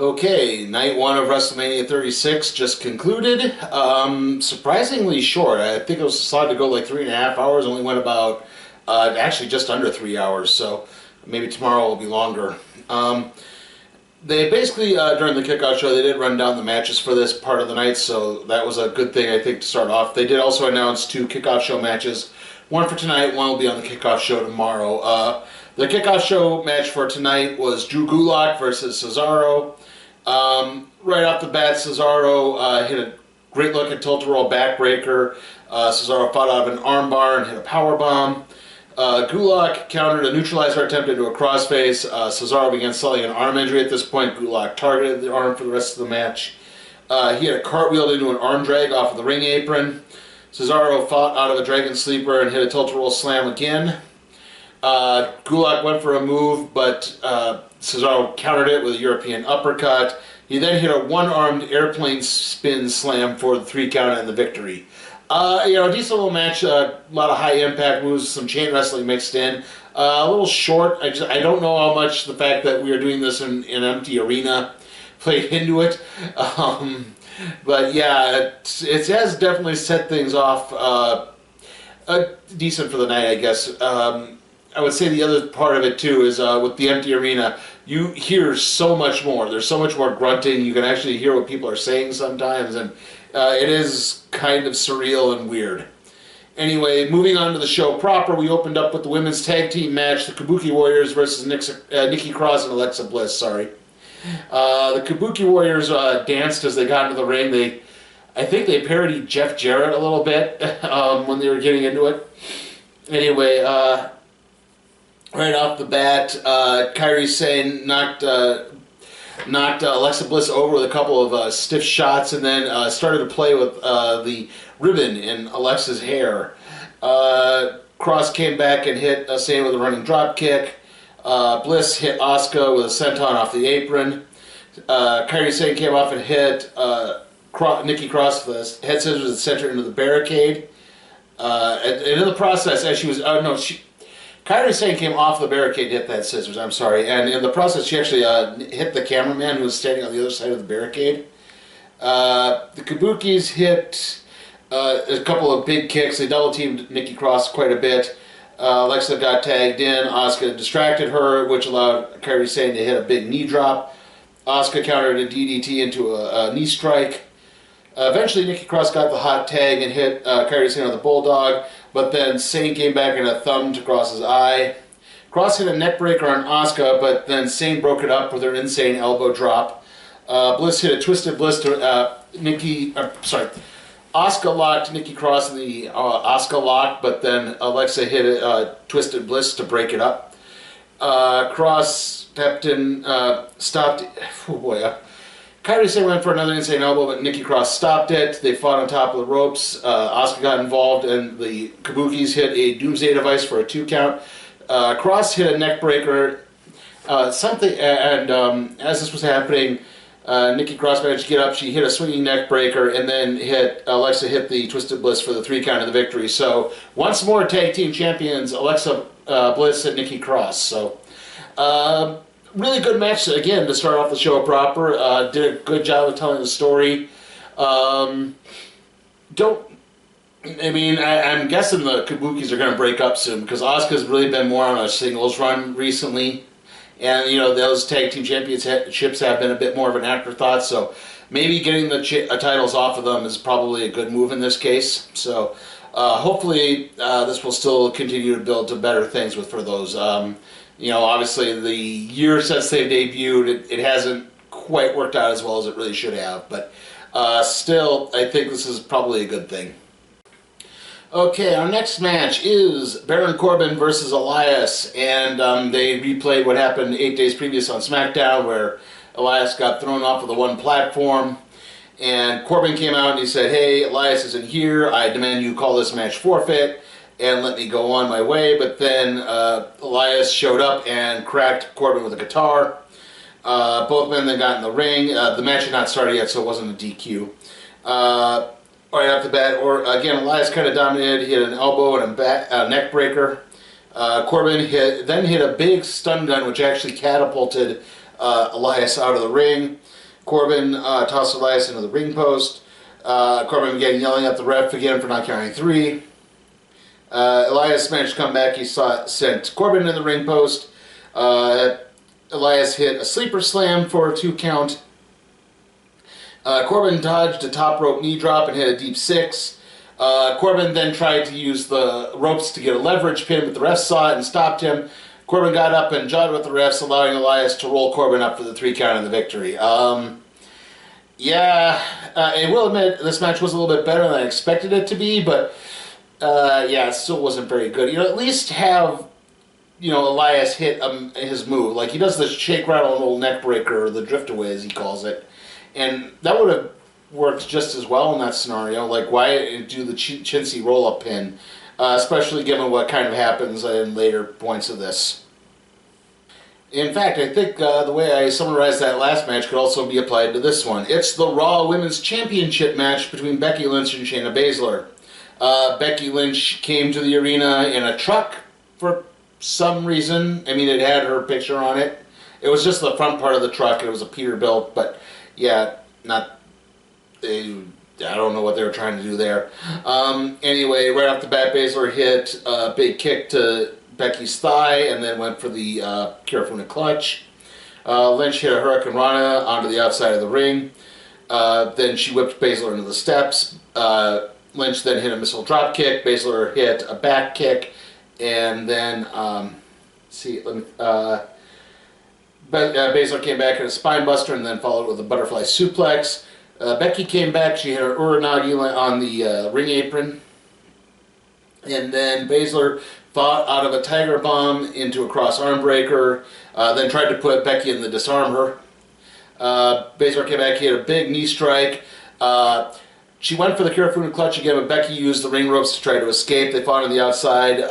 Okay, night one of WrestleMania 36 just concluded. Surprisingly short. I think it was slotted to go like 3.5 hours. Only went about, actually just under 3 hours. So maybe tomorrow will be longer. They basically, during the kickoff show, they did run down the matches for this part of the night. So that was a good thing, I think, to start off. They did also announce 2 kickoff show matches. One for tonight, one will be on the kickoff show tomorrow. The kickoff show match for tonight was Drew Gulak versus Cesaro. Right off the bat, Cesaro hit a great looking tilt-a-roll backbreaker. Cesaro fought out of an armbar and hit a powerbomb. Gulak countered a neutralizer attempt into a crossface. Cesaro began selling an arm injury at this point. Gulak targeted the arm for the rest of the match. He had a cartwheel into an arm drag off of the ring apron. Cesaro fought out of a dragon sleeper and hit a tilt-a-roll slam again. Gulak went for a move, but Cesaro countered it with a European uppercut. He then hit a one-armed airplane spin slam for the 3 count and the victory. A decent little match, a lot of high-impact moves, some chain wrestling mixed in. A little short. I don't know how much the fact that we are doing this in an empty arena played into it. But yeah, it has definitely set things off decent for the night, I guess. I would say the other part of it too is with the empty arena, you hear so much more. There's so much more grunting. You can actually hear what people are saying sometimes, and it is kind of surreal and weird. Anyway, moving on to the show proper, we opened up with the women's tag team match, the Kabuki Warriors versus Nikki Cross and Alexa Bliss. Sorry. The Kabuki Warriors danced as they got into the ring. I think they parodied Jeff Jarrett a little bit when they were getting into it. Anyway, right off the bat, Kairi Sane knocked Alexa Bliss over with a couple of stiff shots, and then started to play with the ribbon in Alexa's hair. Cross came back and hit Sane with a running drop kick. Bliss hit Asuka with a senton off the apron. Kairi Sane came off and hit Nikki Cross with head scissors and sent her into the barricade. And in the process, as she was, Kairi Sane came off the barricade and hit that scissors, I'm sorry. And in the process, she actually hit the cameraman who was standing on the other side of the barricade. The Kabukis hit a couple of big kicks. They double-teamed Nikki Cross quite a bit. Alexa got tagged in. Asuka distracted her, which allowed Kairi Sane to hit a big knee drop. Asuka countered a DDT into a knee strike. Eventually, Nikki Cross got the hot tag and hit Kairi Sane with a bulldog, but then Sane came back and a thumb to Cross's eye. Cross hit a neck breaker on Asuka, but then Sane broke it up with her insane elbow drop. Bliss hit a twisted bliss to Asuka locked Nikki Cross in the Asuka lock, but then Alexa hit a twisted bliss to break it up. Cross stepped in, stopped. Oh boy. Kairi Sane went for another insane elbow, but Nikki Cross stopped it. They fought on top of the ropes. Asuka got involved, and the Kabukis hit a Doomsday Device for a 2 count. Cross hit a neck breaker. As this was happening, Nikki Cross managed to get up. She hit a swinging neck breaker, and then Alexa hit the Twisted Bliss for the 3 count of the victory. So once more, tag team champions Alexa Bliss and Nikki Cross. So. Really good match, again, to start off the show proper. Did a good job of telling the story. I'm guessing the Kabukis are going to break up soon, because Asuka's really been more on a singles run recently. And, those tag team championships have been a bit more of an afterthought, so maybe getting the titles off of them is probably a good move in this case. So, hopefully, this will still continue to build to better things for those. Obviously the year since they debuted, it hasn't quite worked out as well as it really should have, but still, I think this is probably a good thing. Okay, our next match is Baron Corbin versus Elias, and they replayed what happened 8 days previous on SmackDown, where Elias got thrown off of the one platform, and Corbin came out and he said, "Hey, Elias isn't here. I demand you call this match forfeit and let me go on my way." But then Elias showed up and cracked Corbin with a guitar. Both men then got in the ring. The match had not started yet, so it wasn't a DQ. Right off the bat, or again, Elias kind of dominated. He hit an elbow and a neck breaker. Corbin then hit a big stun gun, which actually catapulted Elias out of the ring. Corbin tossed Elias into the ring post. Corbin began yelling at the ref again for not counting 3. Elias managed to come back. He sent Corbin in the ring post. Elias hit a sleeper slam for a 2 count. Corbin dodged a top rope knee drop and hit a deep 6. Corbin then tried to use the ropes to get a leverage pin, but the ref saw it and stopped him. Corbin got up and jawed with the refs, allowing Elias to roll Corbin up for the 3 count and the victory. I will admit this match was a little bit better than I expected it to be, but it still wasn't very good. At least have Elias hit his move. Like, he does the shake, rattle, and roll neck breaker, or the drift away as he calls it. And that would have worked just as well in that scenario. Like, why do the chintzy roll-up pin? Especially given what kind of happens in later points of this. In fact, I think the way I summarized that last match could also be applied to this one. It's the Raw Women's Championship match between Becky Lynch and Shayna Baszler. Becky Lynch came to the arena in a truck for some reason. I mean, it had her picture on it. It was just the front part of the truck. It was a Peterbilt, but yeah, I don't know what they were trying to do there. Anyway, right off the bat, Baszler hit a big kick to Becky's thigh and then went for the Kirifuna clutch. Lynch hit a Hurricane Rana onto the outside of the ring. Then she whipped Baszler into the steps. Lynch then hit a missile drop kick. Baszler hit a back kick. And then, Baszler came back in a spine buster and then followed with a butterfly suplex. Becky came back. She hit her Uranagi on the ring apron. And then Baszler fought out of a tiger bomb into a cross arm breaker. Then tried to put Becky in the disarm her. Baszler came back. He hit a big knee strike. She went for the Kirifuna clutch again, but Becky used the ring ropes to try to escape. They fought on the outside.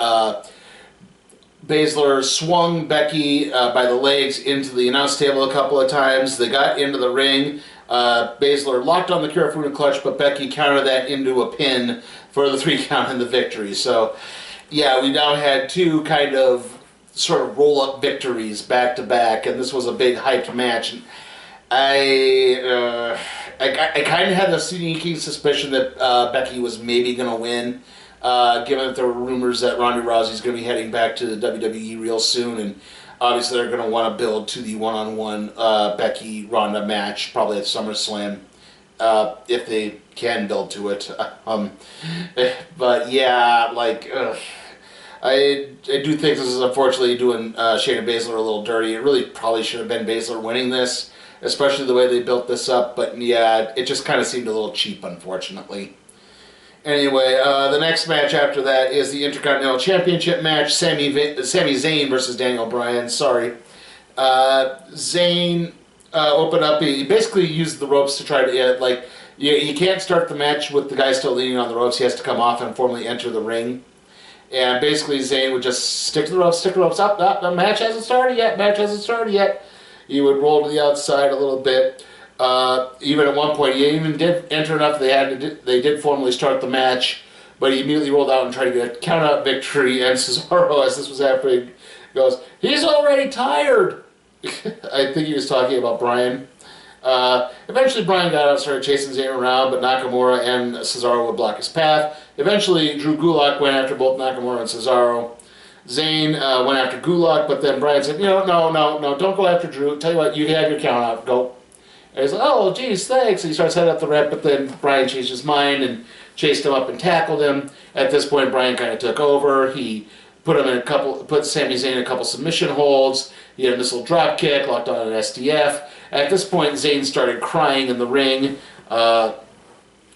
Baszler swung Becky by the legs into the announce table a couple of times. They got into the ring. Baszler locked on the Kirifuna clutch, but Becky countered that into a pin for the 3 count and the victory. So, yeah, we now had 2 kind of sort of roll-up victories back to back, and this was a big hyped match. And I kind of had the sneaky suspicion that Becky was maybe going to win, given that there were rumors that Ronda Rousey's going to be heading back to the WWE real soon, and obviously they're going to want to build to the one-on-one Becky-Ronda match, probably at SummerSlam, if they can build to it. But yeah, I do think this is unfortunately doing Shayna Baszler a little dirty. It really probably should have been Baszler winning this, especially the way they built this up, but yeah, it just kind of seemed a little cheap, unfortunately. Anyway, the next match after that is the Intercontinental Championship match, Sami Zayn versus Daniel Bryan. Sorry. Zayn opened up, he basically used the ropes to try to, you can't start the match with the guy still leaning on the ropes. He has to come off and formally enter the ring. And basically Zayn would just stick to the ropes, up, the match hasn't started yet. He would roll to the outside a little bit. Even at one point, he even did enter enough. They did formally start the match, but he immediately rolled out and tried to get a count-out victory. And Cesaro, as this was happening, goes, "He's already tired." I think he was talking about Bryan. Eventually, Bryan got out and started chasing Zayn around, but Nakamura and Cesaro would block his path. Eventually, Drew Gulak went after both Nakamura and Cesaro. Zayn went after Gulak, but then Bryan said, no, don't go after Drew. Tell you what, you had your count out, go. And he's like, oh, geez, thanks. And he starts heading up the ramp, but then Bryan changed his mind and chased him up and tackled him. At this point, Bryan kind of took over. He put Sami Zayn in a couple submission holds. He had a missile drop kick, locked on an STF. At this point, Zayn started crying in the ring.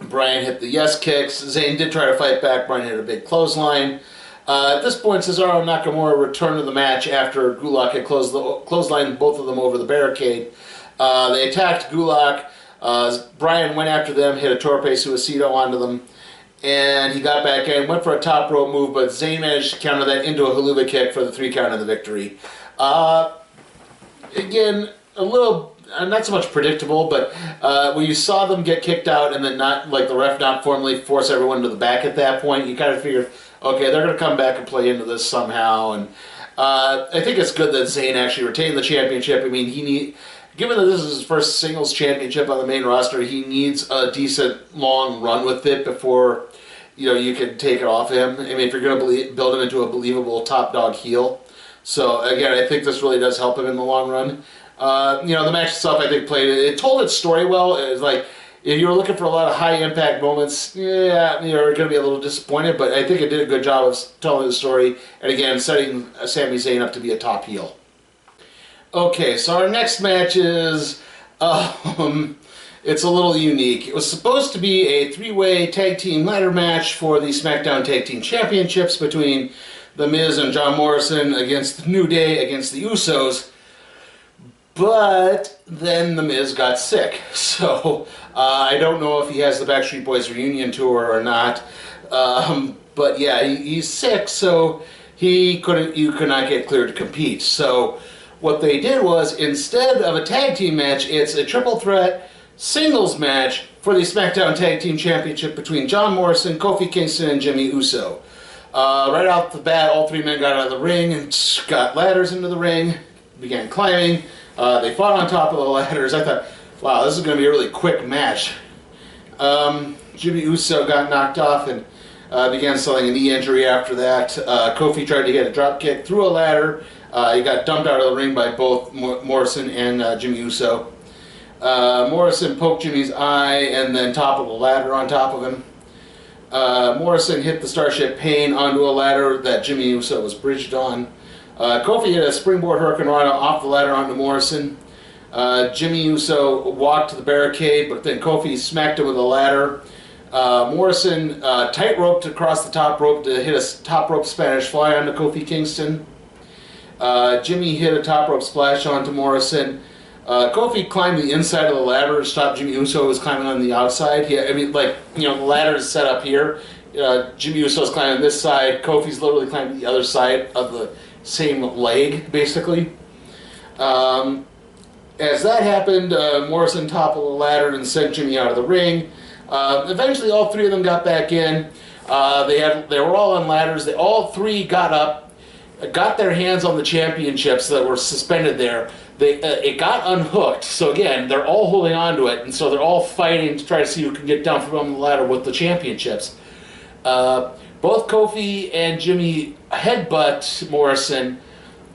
Bryan hit the yes kicks. Zayn did try to fight back. Bryan hit a big clothesline. At this point, Cesaro and Nakamura returned to the match after Gulak had clotheslined both of them over the barricade. They attacked Gulak. Bryan went after them, hit a torpe suicido onto them, and he got back in, went for a top rope move, but Zayn managed to counter that into a haluva kick for the 3 count of the victory. Again, a little, not so much predictable, but when you saw them get kicked out and then not, like the ref not formally force everyone to the back at that point, you kind of figured, okay, they're going to come back and play into this somehow. And I think it's good that Zayn actually retained the championship. I mean, given that this is his first singles championship on the main roster, he needs a decent long run with it before you can take it off him. I mean, if you're going to build him into a believable top dog heel. So again, I think this really does help him in the long run. The match itself, I think, it told its story well. It was like, if you were looking for a lot of high-impact moments, yeah, you're going to be a little disappointed, but I think it did a good job of telling the story, and again, setting Sami Zayn up to be a top heel. Okay, so our next match is, it's a little unique. It was supposed to be a 3-way tag team ladder match for the SmackDown Tag Team Championships between The Miz and John Morrison against the New Day against the Usos. But then The Miz got sick, so I don't know if he has the Backstreet Boys reunion tour or not. But yeah, he's sick, so you could not get cleared to compete. So what they did was, instead of a tag team match, it's a triple threat singles match for the SmackDown Tag Team Championship between John Morrison, Kofi Kingston, and Jimmy Uso. Right off the bat, all 3 men got out of the ring and got ladders into the ring, began climbing. They fought on top of the ladders. I thought, wow, this is going to be a really quick match. Jimmy Uso got knocked off and began selling a knee injury after that. Kofi tried to get a drop kick through a ladder. He got dumped out of the ring by both Morrison and Jimmy Uso. Morrison poked Jimmy's eye and then toppled the ladder on top of him. Morrison hit the Starship Pain onto a ladder that Jimmy Uso was bridged on. Kofi hit a springboard hurricanrana off the ladder onto Morrison. Jimmy Uso walked to the barricade, but then Kofi smacked him with a ladder. Morrison tight-roped across the top rope to hit a top rope Spanish fly onto Kofi Kingston. Jimmy hit a top rope splash onto Morrison. Kofi climbed the inside of the ladder to stop Jimmy Uso, who was climbing on the outside. The ladder is set up here. Jimmy Uso is climbing this side. Kofi's literally climbing the other side of the same leg, basically. As that happened, Morrison toppled the ladder and sent Jimmy out of the ring. Eventually, all 3 of them got back in. They were all on ladders. All 3 got up, got their hands on the championships that were suspended there. It got unhooked, so again, they're all holding on to it, and so they're all fighting to try to see who can get down from the ladder with the championships. Both Kofi and Jimmy headbutt Morrison,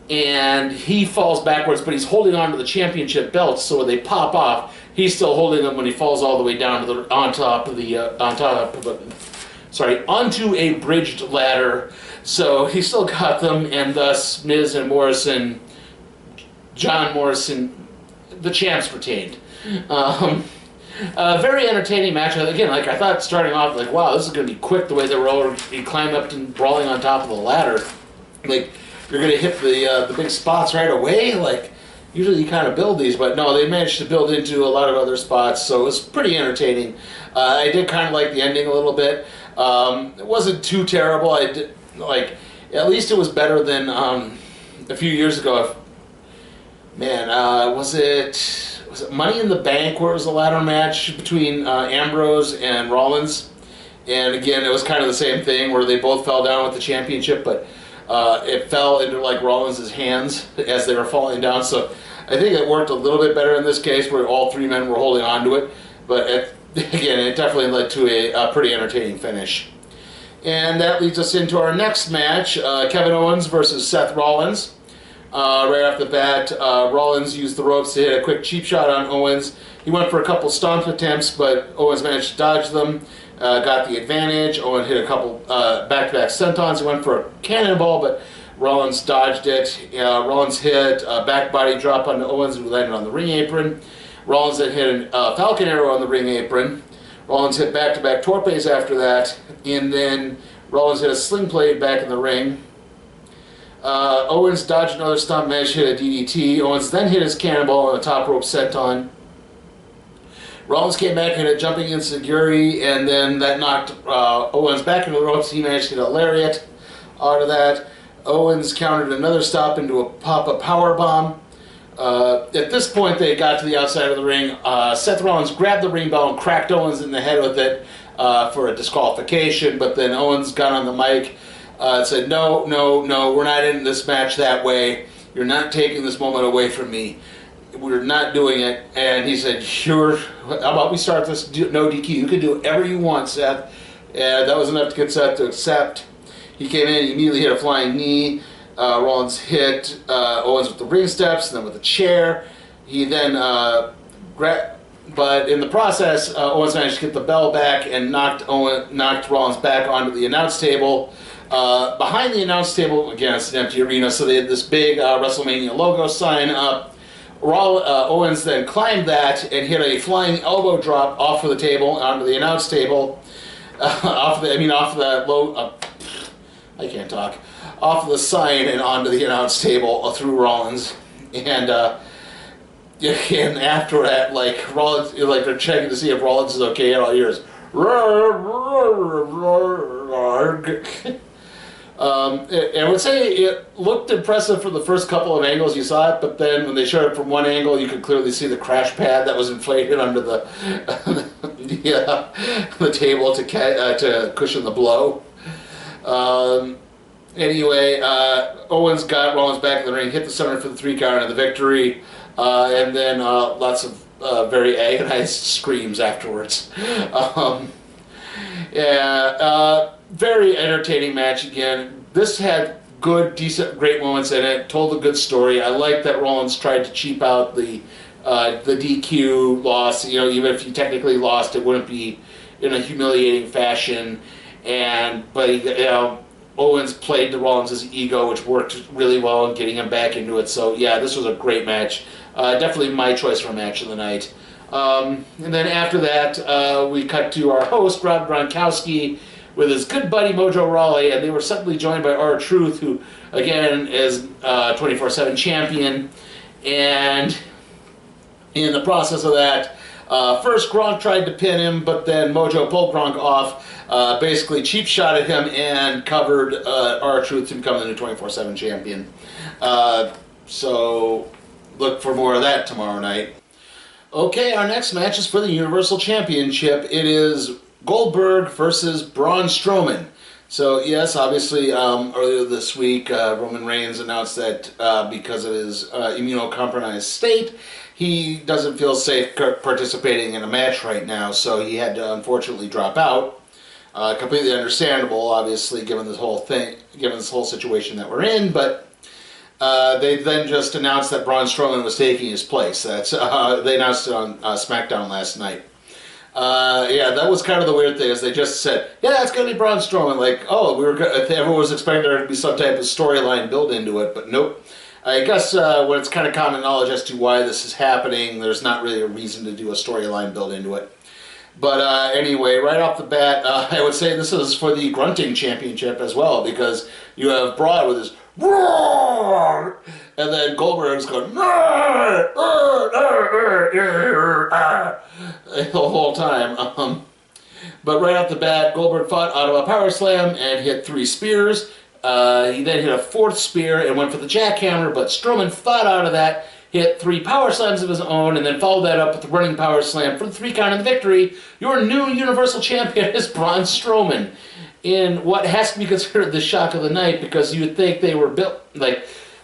and he falls backwards, but he's holding on to the championship belts, so when they pop off, he's still holding them when he falls all the way down to onto a bridged ladder. So he still got them, and thus Miz and Morrison, John Morrison, the champs retained. Very entertaining match. Again, I thought starting off, wow, this is going to be quick the way they were already climbing up and brawling on top of the ladder. You're going to hit the big spots right away. Usually you kind of build these, but no, they managed to build into a lot of other spots, so it was pretty entertaining. I did kind of like the ending a little bit. It wasn't too terrible. At least it was better than a few years ago. Was it Money in the Bank, where it was a ladder match between Ambrose and Rollins? And again, it was kind of the same thing where they both fell down with the championship, but it fell into Rollins' hands as they were falling down. So I think it worked a little bit better in this case, where all 3 men were holding on to it. But again, it definitely led to a pretty entertaining finish. And that leads us into our next match, Kevin Owens versus Seth Rollins. Right off the bat, Rollins used the ropes to hit a quick cheap shot on Owens. He went for a couple stomp attempts, but Owens managed to dodge them, got the advantage. Owens hit a couple back-to-back sentons. He went for a cannonball, but Rollins dodged it. Rollins hit a back body drop onto Owens, who landed on the ring apron. Rollins then hit a Falcon Arrow on the ring apron. Rollins hit back-to-back torpes after that, and then Rollins hit a sling blade back in the ring. Owens dodged another stomp, managed to hit a DDT. Owens then hit his cannonball on the top rope senton. Rollins came back and hit a jumping enziguri, and then that knocked Owens back into the ropes. He managed to hit a lariat out of that. Owens countered another stop into a pop-up powerbomb. At this point, they got to the outside of the ring. Seth Rollins grabbed the ring bell and cracked Owens in the head with it for a disqualification, but then Owens got on the mic and said, no, we're not in this match that way. You're not taking this moment away from me. We're not doing it. And he said, sure, how about we start this no DQ? You can do whatever you want, Seth. And that was enough to get Seth to accept. He came in, he immediately hit a flying knee. Rollins hit Owens with the ring steps, and then with a chair. He then but in the process, Owens managed to get the bell back and knocked Rollins back onto the announce table. Behind the announce table, again, it's an empty arena, so they had this big WrestleMania logo sign up. Owens then climbed that and hit a flying elbow drop off of the table onto the announce table. Off of the sign and onto the announce table through Rollins. And after that, like Rollins, like they're checking to see if Rollins is okay, and all you hear is I would say it looked impressive for the first couple of angles you saw it, but then when they showed it from one angle, you could clearly see the crash pad that was inflated under the the table to cushion the blow. Anyway, Owens got Rollins back in the ring, hit the center for the 3 count and the victory, and then lots of very agonized screams afterwards. Very entertaining match again. This had good, decent, great moments in it. Told a good story. I like that Rollins tried to cheap out the DQ loss. You know, even if he technically lost, it wouldn't be in a humiliating fashion. But Owens played to Rollins' ego, which worked really well in getting him back into it. So yeah, this was a great match. Definitely my choice for match of the night. And then after that, we cut to our host, Rob Gronkowski, with his good buddy Mojo Rawley, and they were suddenly joined by R-Truth, who, again, is 24/7 champion. And in the process of that, first Gronk tried to pin him, but then Mojo pulled Gronk off, basically cheap shot at him, and covered R-Truth to become the new 24/7 champion. So look for more of that tomorrow night. Okay, our next match is for the Universal Championship. It is Goldberg versus Braun Strowman. So yes, obviously earlier this week Roman Reigns announced that because of his immunocompromised state, he doesn't feel safe participating in a match right now, so he had to unfortunately drop out. Completely understandable, obviously, given this whole situation that we're in, but they then just announced that Braun Strowman was taking his place. They announced it on SmackDown last night. Yeah, that was kind of the weird thing, is they just said, yeah, it's going to be Braun Strowman. Like, oh, everyone was expecting there to be some type of storyline built into it, but nope. I guess when it's kind of common knowledge as to why this is happening, there's not really a reason to do a storyline built into it. But anyway, right off the bat, I would say this is for the Grunting Championship as well, because you have Braun with his roar, and then Goldberg's going the whole time. But right off the bat, Goldberg fought out of a power slam and hit 3 spears. He then hit a 4th spear and went for the jackhammer, but Strowman fought out of that, hit 3 power slams of his own, and then followed that up with the running power slam for the 3 count of the victory. Your new Universal Champion is Braun Strowman, in what has to be considered the shock of the night, because you would think they were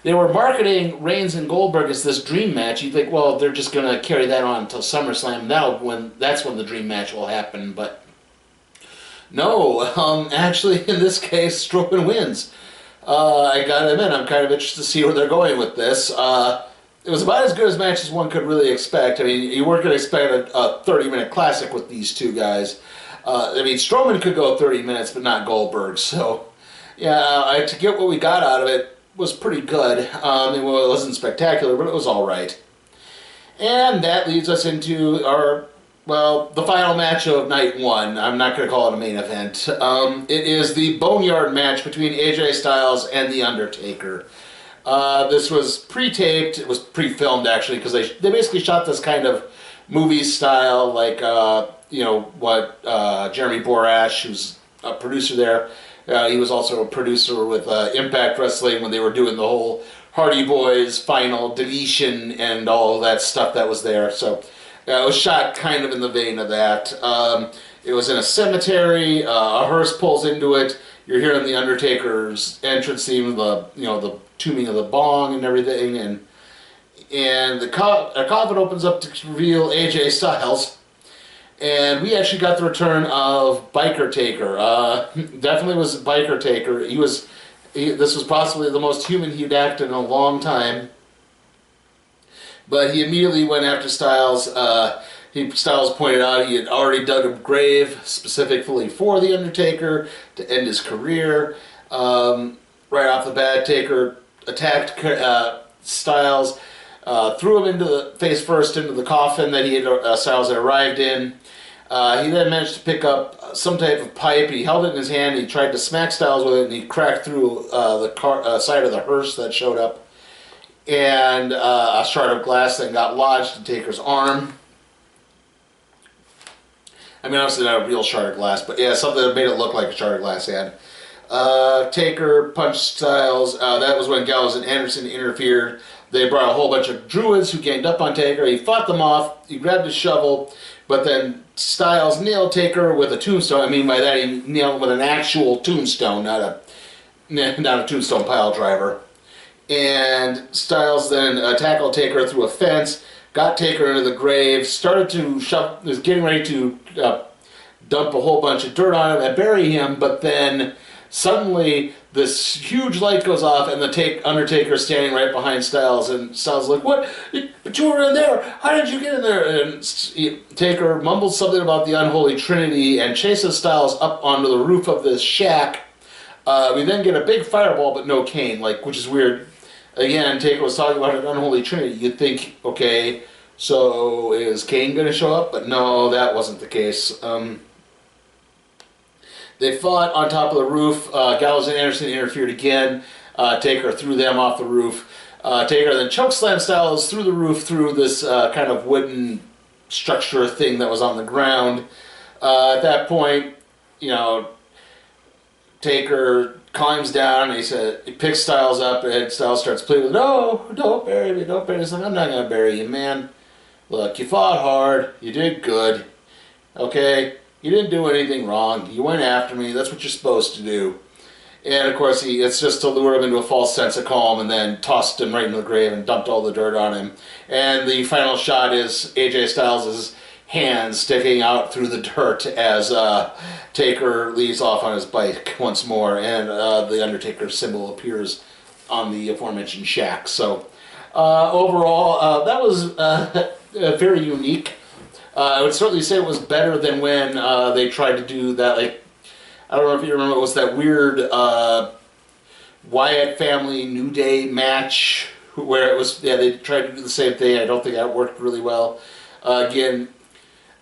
they were marketing Reigns and Goldberg as this dream match. You'd think, well, they're just going to carry that on until SummerSlam. That's when the dream match will happen, but no. Actually, in this case, Strowman wins. I gotta admit, I'm kind of interested to see where they're going with this. It was about as good a match as one could really expect. I mean, you weren't going to expect a 30-minute classic with these two guys. I mean, Strowman could go 30 minutes, but not Goldberg. So, yeah, to get what we got out of it was pretty good. It wasn't spectacular, but it was all right. And that leads us into our Well, the final match of night one, I'm not going to call it a main event. It is the Boneyard match between AJ Styles and The Undertaker. This was pre-taped, it was pre-filmed actually, because they basically shot this kind of movie style, like, Jeremy Borash, who's a producer there. He was also a producer with Impact Wrestling when they were doing the whole Hardy Boys final deletion and all that stuff that was there. So it was shot kind of in the vein of that. It was in a cemetery. A hearse pulls into it. You're hearing the Undertaker's entrance theme, the tuning of the bong and everything, and the coffin opens up to reveal AJ Styles. And we actually got the return of Biker Taker. Definitely was Biker Taker. This was possibly the most human he'd acted in a long time. But he immediately went after Styles. Styles pointed out he had already dug a grave specifically for The Undertaker to end his career. Right off the bat, Taker attacked Styles, threw him face first into the coffin that Styles had arrived in. He then managed to pick up some type of pipe. He held it in his hand. He tried to smack Styles with it, and he cracked through the side of the hearse that showed up. And a shard of glass then got lodged in Taker's arm. I mean, obviously not a real shard of glass, but yeah, something that made it look like a shard of glass he had. Taker punched Styles. That was when Gallows and Anderson interfered. They brought a whole bunch of druids who ganged up on Taker. He fought them off. He grabbed his shovel, but then Styles nailed Taker with a tombstone. I mean by that he nailed him with an actual tombstone, not a tombstone pile driver. And Styles then tackled Taker through a fence, got Taker into the grave, was getting ready to dump a whole bunch of dirt on him and bury him, but then suddenly this huge light goes off and the Undertaker is standing right behind Styles, and Styles is like, "What? But you were in there. How did you get in there?" And Taker mumbles something about the unholy trinity and chases Styles up onto the roof of this shack. We then get a big fireball but no Kane, which is weird. Again, Taker was talking about an unholy trinity. You'd think, okay, so is Kane going to show up? But no, that wasn't the case. They fought on top of the roof. Gallows and Anderson interfered again. Taker threw them off the roof. Taker then chokeslammed Styles through the roof through this kind of wooden structure thing that was on the ground. At that point, Taker climbs down and he picks Styles up, and Styles starts pleading, "No, don't bury me, don't bury me." He's like, "I'm not going to bury you, man. Look, you fought hard, you did good, okay? You didn't do anything wrong, you went after me, that's what you're supposed to do." And of course, it's just to lure him into a false sense of calm, and then tossed him right into the grave and dumped all the dirt on him. And the final shot is AJ Styles' hands sticking out through the dirt as Taker leaves off on his bike once more, and the Undertaker symbol appears on the aforementioned shack. So overall, that was very unique. I would certainly say it was better than when they tried to do that, I don't know if you remember, it was that weird Wyatt family New Day match where it was, they tried to do the same thing. I don't think that worked really well. Again,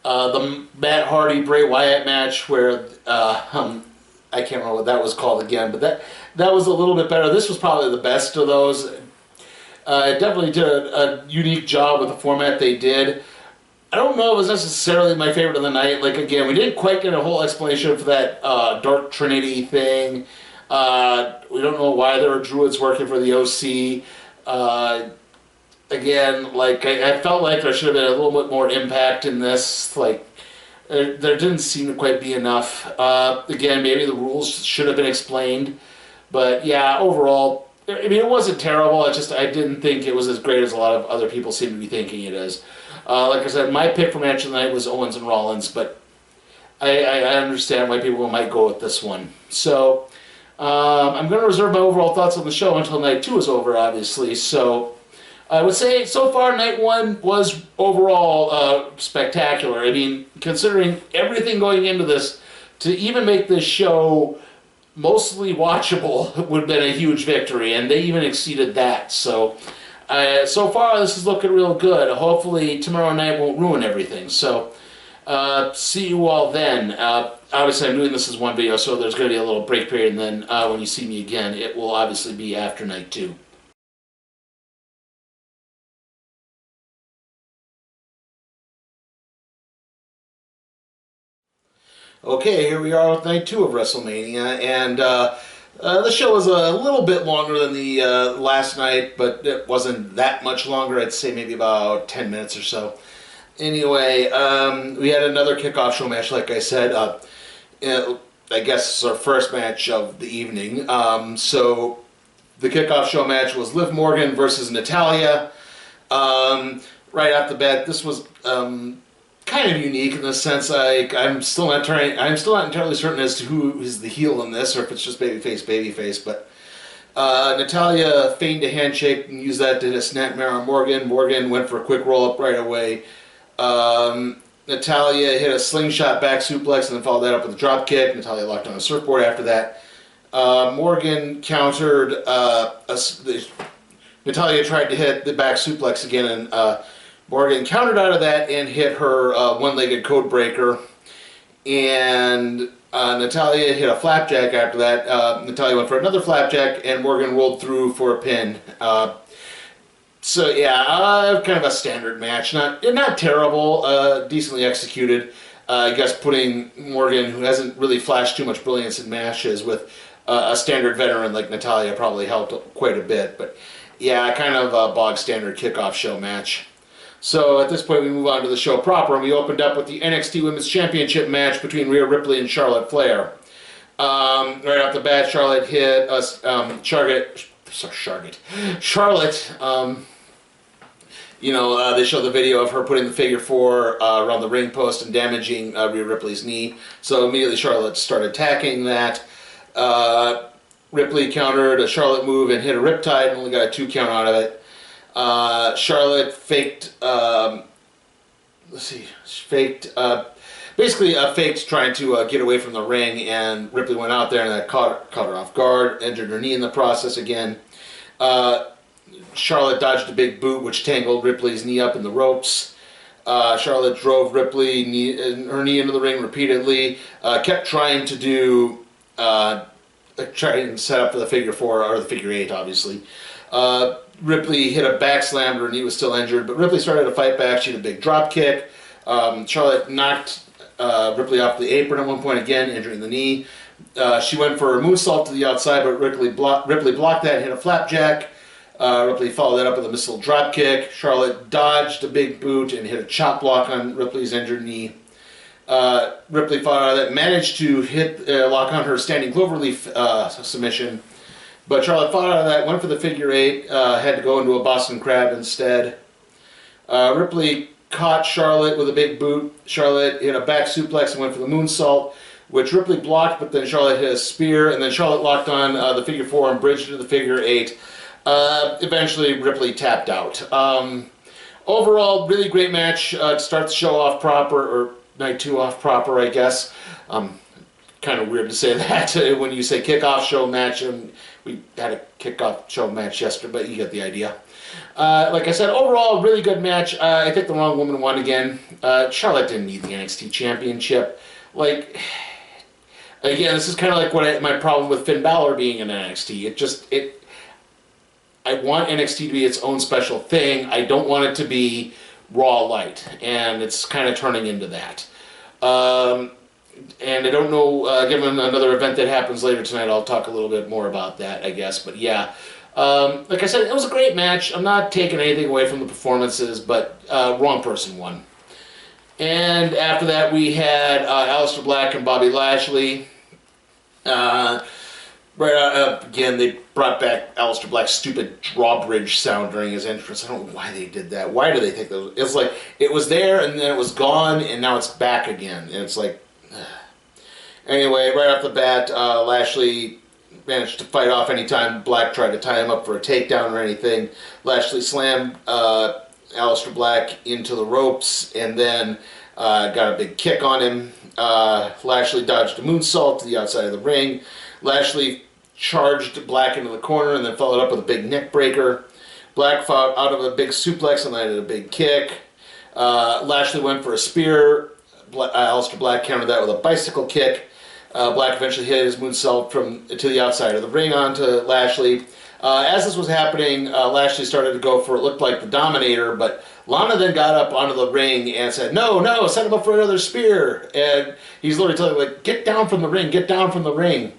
the Matt Hardy Bray Wyatt match where I can't remember what that was called again, but that was a little bit better. This was probably the best of those. It definitely did a unique job with the format they did. I don't know if it was necessarily my favorite of the night. Again, we didn't quite get a whole explanation for that Dark Trinity thing. We don't know why there were druids working for the OC. Again, I felt like there should have been a little bit more impact in this. There didn't seem to quite be enough. Again, maybe the rules should have been explained. But yeah, overall, I mean, it wasn't terrible. I didn't think it was as great as a lot of other people seem to be thinking it is. Like I said, my pick for match of the night was Owens and Rollins, but I understand why people might go with this one. So I'm going to reserve my overall thoughts on the show until night 2 is over, obviously. So I would say so far night 1 was overall spectacular. I mean, considering everything going into this, to even make this show mostly watchable would have been a huge victory, and they even exceeded that. So so far this is looking real good. Hopefully tomorrow night won't ruin everything. So See you all then. Obviously, I'm doing this as one video, so there's going to be a little break period, and then when you see me again, it will obviously be after night 2. Okay, here we are with night 2 of WrestleMania, and the show was a little bit longer than the last night, but it wasn't that much longer. I'd say maybe about 10 minutes or so. Anyway, we had another kickoff show match, like I said. I guess it's our first match of the evening. So the kickoff show match was Liv Morgan versus Natalya. Right off the bat, this was kind of unique in the sense I'm still not entirely certain as to who is the heel in this, or if it's just babyface. But Natalya feigned a handshake and used that to hit a snapmare on Morgan. Morgan went for a quick roll up right away. Natalya hit a slingshot back suplex and then followed that up with a drop kick. Natalya locked on a surfboard after that. Morgan countered. Natalya tried to hit the back suplex again, and Morgan countered out of that and hit her one-legged code breaker. And Natalya hit a flapjack after that. Natalya went for another flapjack, and Morgan rolled through for a pin. So yeah, kind of a standard match. Not terrible, decently executed. I guess putting Morgan, who hasn't really flashed too much brilliance in matches, with a standard veteran like Natalya probably helped quite a bit. But yeah, kind of a bog standard kickoff show match. So at this point we move on to the show proper, and we opened up with the NXT Women's Championship match between Rhea Ripley and Charlotte Flair. Right off the bat, Charlotte hit Charlotte. They show the video of her putting the figure 4 around the ring post and damaging Rhea Ripley's knee. So immediately Charlotte started attacking that. Ripley countered a Charlotte move and hit a riptide and only got a 2 count out of it. Charlotte faked trying to get away from the ring, and Ripley went out there and that caught her off guard, injured her knee in the process again. Charlotte dodged a big boot which tangled Ripley's knee up in the ropes. Charlotte drove her knee into the ring repeatedly, kept trying to do try and set up for the figure 4 or the figure 8, obviously. Ripley hit a back slam, her knee was still injured, but Ripley started to fight back. She had a big drop kick. Charlotte knocked Ripley off the apron at one point again, injuring the knee. She went for a moonsault to the outside, but Ripley blocked that and hit a flapjack. Ripley followed that up with a missile drop kick. Charlotte dodged a big boot and hit a chop block on Ripley's injured knee. Ripley fought out of that, managed to hit lock on her standing cloverleaf submission. But Charlotte fought out of that, went for the figure 8, had to go into a Boston Crab instead. Ripley caught Charlotte with a big boot. Charlotte hit a back suplex and went for the moonsault, which Ripley blocked, but then Charlotte hit a spear, and then Charlotte locked on the figure 4 and bridged to the figure 8. Eventually, Ripley tapped out. Overall, really great match to start the show off proper, or night 2 off proper, I guess. Kind of weird to say that when you say kickoff show match, and we had a kickoff show match yesterday, but you get the idea. Like I said, overall, really good match. I think the wrong woman won again. Charlotte didn't need the NXT Championship. Like, again, this is kind of like my problem with Finn Balor being in NXT. I want NXT to be its own special thing. I don't want it to be Raw Light, and it's kind of turning into that. And I don't know, given another event that happens later tonight, I'll talk a little bit more about that, I guess. But yeah, like I said, it was a great match. I'm not taking anything away from the performances, but wrong person won. And after that, we had Aleister Black and Bobby Lashley. Again, they brought back Aleister Black's stupid drawbridge sound during his entrance. I don't know why they did that. Why do they think that? It's like, it was there, and then it was gone, and now it's back again. And it's like... Anyway, right off the bat, Lashley managed to fight off any time Black tried to tie him up for a takedown or anything. Lashley slammed Aleister Black into the ropes and then got a big kick on him. Lashley dodged a moonsault to the outside of the ring. Lashley charged Black into the corner and then followed up with a big neck breaker. Black fought out of a big suplex and landed a big kick. Lashley went for a spear. Aleister Black countered that with a bicycle kick. Black eventually hit his moonsault to the outside of the ring onto Lashley. As this was happening, Lashley started to go for, it looked like, the Dominator, but Lana then got up onto the ring and said, no, set him up for another spear. And he's literally telling him, like, get down from the ring, get down from the ring.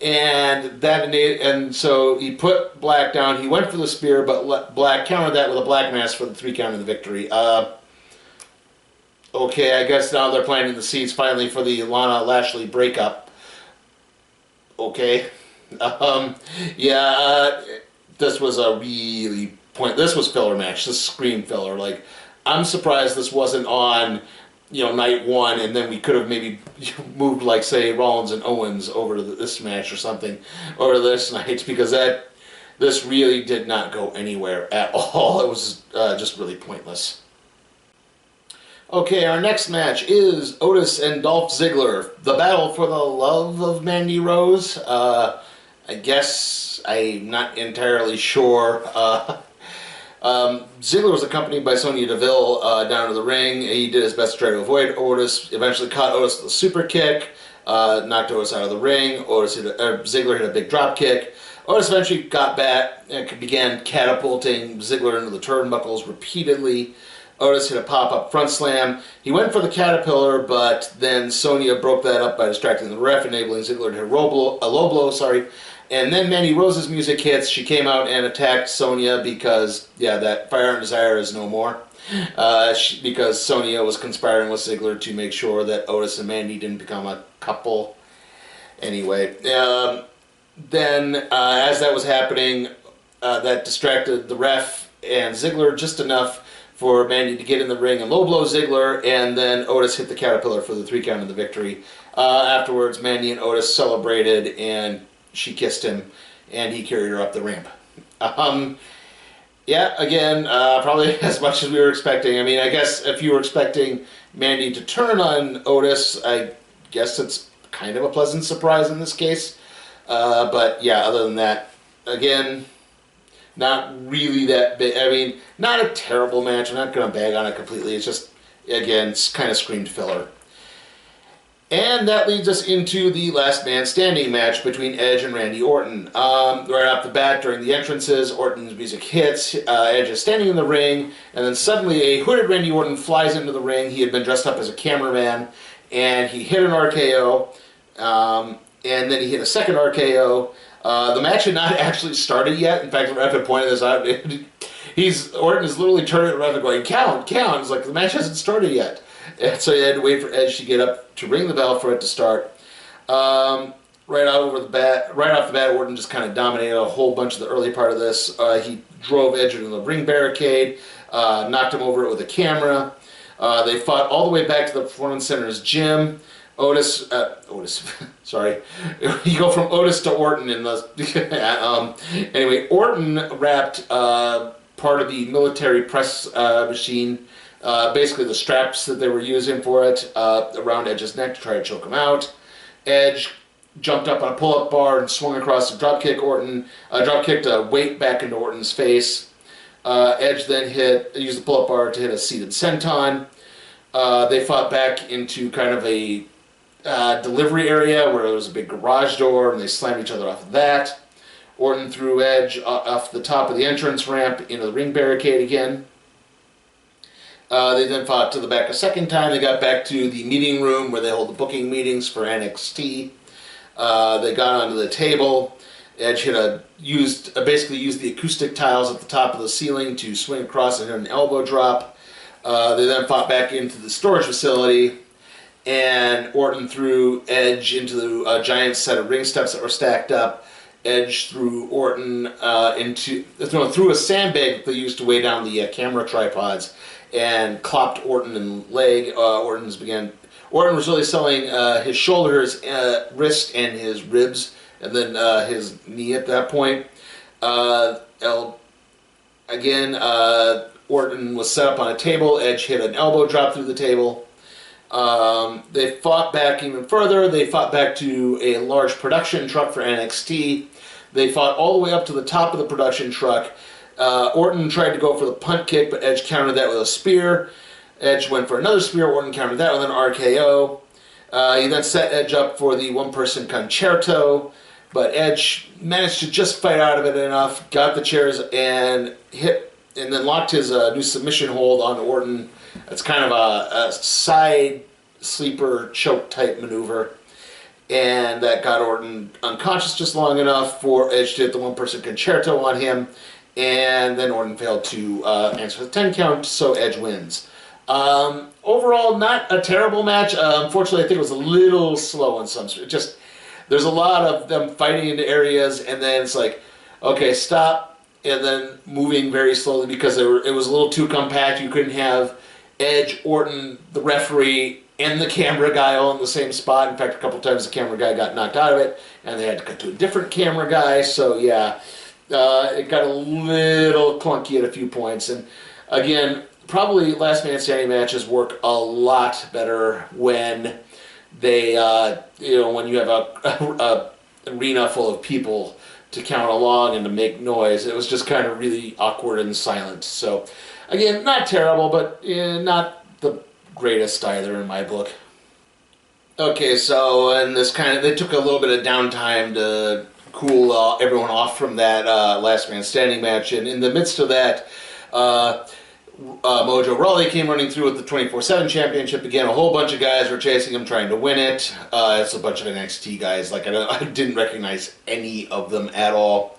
And so he put Black down. He went for the spear, but Black countered that with a Black Mass for the 3 count of the victory. Okay, I guess now they're planting the seeds finally for the Lana-Lashley breakup. Okay. This was a really this was filler match. This scream filler. Like, I'm surprised this wasn't on, night 1, and then we could have maybe moved, like, say, Rollins and Owens over to this match or something, or this night, because this really did not go anywhere at all. It was just really pointless. Okay, our next match is Otis and Dolph Ziggler. The battle for the love of Mandy Rose. I guess I'm not entirely sure. Ziggler was accompanied by Sonya Deville down to the ring. He did his best to try to avoid Otis. Eventually caught Otis with a super kick. Knocked Otis out of the ring. Ziggler hit a big drop kick. Otis eventually got back and began catapulting Ziggler into the turnbuckles repeatedly. Otis hit a pop-up front slam. He went for the caterpillar, but then Sonya broke that up by distracting the ref, enabling Ziggler to hit a low blow. And then Mandy Rose's music hits. She came out and attacked Sonya because, that Fire and Desire is no more. Because Sonya was conspiring with Ziggler to make sure that Otis and Mandy didn't become a couple. Anyway, then as that was happening, that distracted the ref and Ziggler just enough for Mandy to get in the ring and low blow Ziggler, and then Otis hit the caterpillar for the 3 count of the victory. Afterwards, Mandy and Otis celebrated, and she kissed him, and he carried her up the ramp. Again, probably as much as we were expecting. I mean, I guess if you were expecting Mandy to turn on Otis, I guess it's kind of a pleasant surprise in this case. But yeah, other than that, again, not really that big. I mean, not a terrible match. I'm not going to bag on it completely. It's just, again, it's kind of screamed filler. And that leads us into the last man standing match between Edge and Randy Orton. Right off the bat, during the entrances, Orton's music hits. Edge is standing in the ring, and then suddenly a hooded Randy Orton flies into the ring. He had been dressed up as a cameraman, and he hit an RKO, and then he hit a second RKO. The match had not actually started yet. In fact, the ref had pointed this out. Orton is literally turning to the ref and going, count. It's like, the match hasn't started yet. And so he had to wait for Edge to get up to ring the bell for it to start. Right off the bat, Orton just kind of dominated a whole bunch of the early part of this. He drove Edge into the ring barricade, knocked him over it with a camera. They fought all the way back to the Performance Center's gym. Otis, sorry. You go from Otis to Orton in the... anyway, Orton wrapped part of the military press machine, basically the straps that they were using for it, around Edge's neck to try to choke him out. Edge jumped up on a pull-up bar and swung across to dropkick Orton, dropkicked a weight back into Orton's face. Edge then used the pull-up bar to hit a seated senton. They fought back into kind of a delivery area where there was a big garage door, and they slammed each other off of that. Orton threw Edge off the top of the entrance ramp into the ring barricade again. They then fought to the back a second time. They got back to the meeting room where they hold the booking meetings for NXT. They got onto the table. Edge basically used the acoustic tiles at the top of the ceiling to swing across and hit an elbow drop. They then fought back into the storage facility, and Orton threw Edge into a giant set of ring steps that were stacked up. Edge threw Orton threw a sandbag that they used to weigh down the camera tripods, and clopped Orton in the leg. Orton was really selling his shoulders, wrist, and his ribs, and then his knee at that point. Orton was set up on a table. Edge hit an elbow drop through the table. They fought back even further. They fought back to a large production truck for NXT. They fought all the way up to the top of the production truck. Orton tried to go for the punt kick, but Edge countered that with a spear. Edge went for another spear. Orton countered that with an RKO. He then set Edge up for the one-person concerto, but Edge managed to just fight out of it enough, got the chairs, and then locked his new submission hold on Orton. It's kind of a side sleeper choke type maneuver, and that got Orton unconscious just long enough for Edge to hit the one-person concerto on him, and then Orton failed to answer the 10 count, so Edge wins. Overall, not a terrible match. Unfortunately, I think it was a little slow in some. There's a lot of them fighting into areas, and then it's like, okay, stop, and then moving very slowly because it was a little too compact. You couldn't have Edge, Orton, the referee, and the camera guy all in the same spot. In fact, a couple times the camera guy got knocked out of it, and they had to cut to a different camera guy. So yeah, it got a little clunky at a few points. And again, probably last man standing matches work a lot better when they, when you have a arena full of people to count along and to make noise. It was just kind of really awkward and silent. So again, not terrible, but not the greatest either in my book. Okay, so and they took a little bit of downtime to cool everyone off from that last man standing match, and in the midst of that, Mojo Rawley came running through with the 24/7 championship again. A whole bunch of guys were chasing him, trying to win it. It's a bunch of NXT guys. Like I didn't recognize any of them at all.